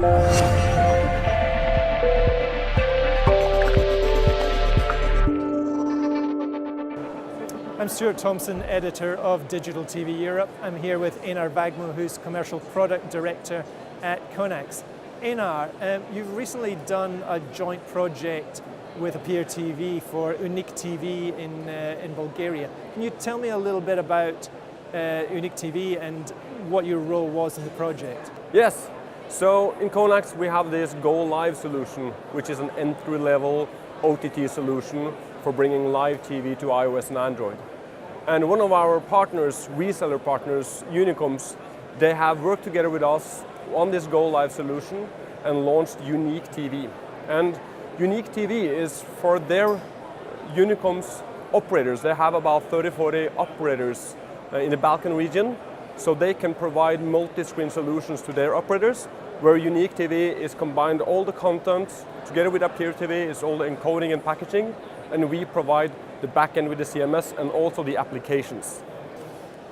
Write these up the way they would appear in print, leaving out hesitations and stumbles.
I'm Stuart Thompson, editor of Digital TV Europe. I'm here with Einar Vågmo, who's Commercial Product Director at Conax. Einar, you've recently done a joint project with Appear TV for UnyQTV in Bulgaria. Can you tell me a little bit about UnyQTV and what your role was in the project? Yes, so in Conax we have this Go Live solution, which is an entry-level OTT solution for bringing live TV to iOS and Android. And one of our partners, reseller partners, UnyQTV, they have worked together with us on this Go Live solution and launched UnyQTV. And UnyQTV is for their UnyQTV's operators. They have about 30-40 operators in the Balkan region, so they can provide multi-screen solutions to their operators, where UnyQTV is combined all the content together with Appear TV, is all the encoding and packaging, and we provide the backend with the CMS and also the applications.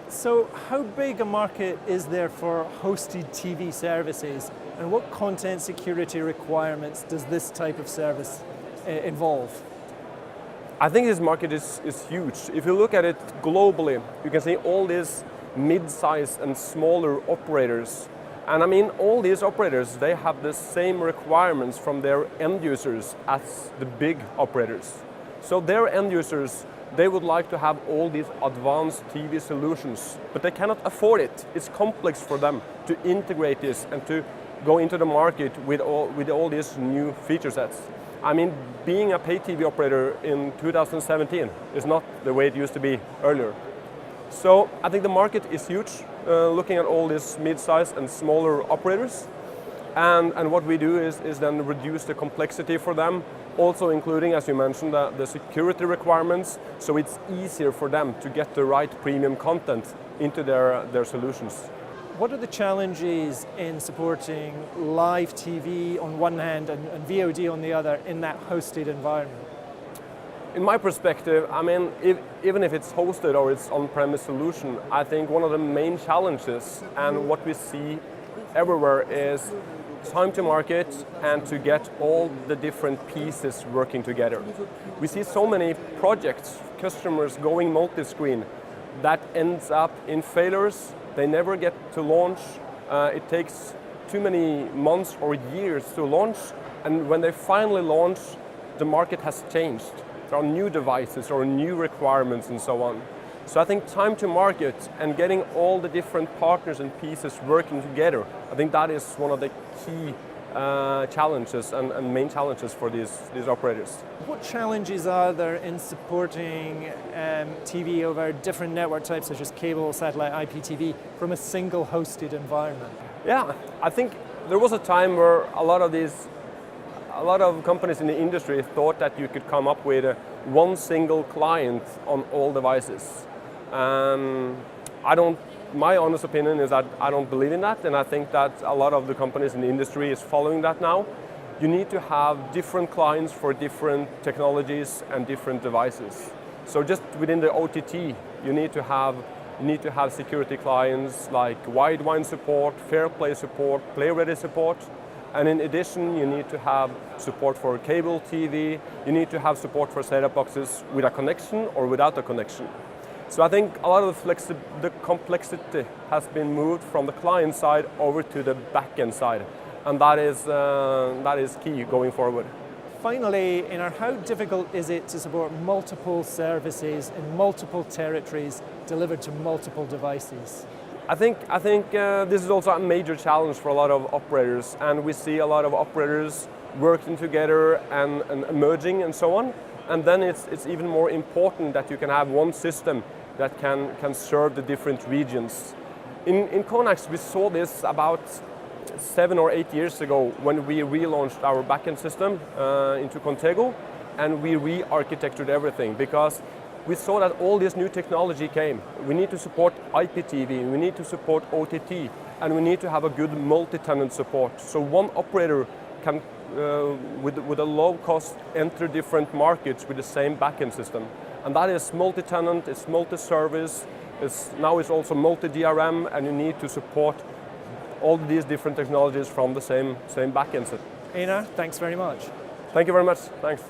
So how big a market is there for hosted TV services, and what content security requirements does this type of service involve? I think this market is huge. If you look at it globally, you can see all these mid-size and smaller operators. And I mean, all these operators, they have the same requirements from their end users as the big operators. So their end users, they would like to have all these advanced TV solutions, but they cannot afford it. It's complex for them to integrate this and to go into the market with all these new feature sets. I mean, being a pay TV operator in 2017 is not the way it used to be earlier. So I think the market is huge, looking at all these mid-size and smaller operators. And what we do is then reduce the complexity for them, also including, as you mentioned, the security requirements, so it's easier for them to get the right premium content into their solutions. What are the challenges in supporting live TV on one hand and VOD on the other in that hosted environment? In my perspective, I mean, even if it's hosted or it's on-premise solution, I think one of the main challenges and what we see everywhere is time to market and to get all the different pieces working together. We see so many projects, customers going multi-screen, that ends up in failures. They never get to launch. It takes too many months or years to launch, and when they finally launch, the market has changed. There are new devices or new requirements and so on. So I think time to market and getting all the different partners and pieces working together, I think that is one of the key challenges and main challenges for these operators. What challenges are there in supporting TV over different network types such as cable, satellite, IPTV from a single hosted environment? Yeah, I think there was a time where a lot of companies in the industry thought that you could come up with one single client on all devices. My honest opinion is that I don't believe in that, and I think that a lot of the companies in the industry is following that now. You need to have different clients for different technologies and different devices. So just within the OTT, you need to have security clients like Widevine support, Fair Play support, Play Ready support. And in addition, you need to have support for cable TV, you need to have support for setup boxes with a connection or without a connection. So I think a lot of the complexity has been moved from the client side over to the back-end side. And that is key going forward. Finally, Einar, how difficult is it to support multiple services in multiple territories delivered to multiple devices? I think this is also a major challenge for a lot of operators, and we see a lot of operators working together and merging and so on. And then it's even more important that you can have one system that can serve the different regions. In Conax, we saw this about 7 or 8 years ago when we relaunched our backend system into Contego, and we re-architectured everything because we saw that all this new technology came. We need to support IPTV, we need to support OTT, and we need to have a good multi-tenant support. So one operator can, with a low cost, enter different markets with the same backend system. And that is multi-tenant, it's multi-service, now it's also multi-DRM, and you need to support all these different technologies from the same backend set. Einar, thanks very much. Thank you very much. Thanks.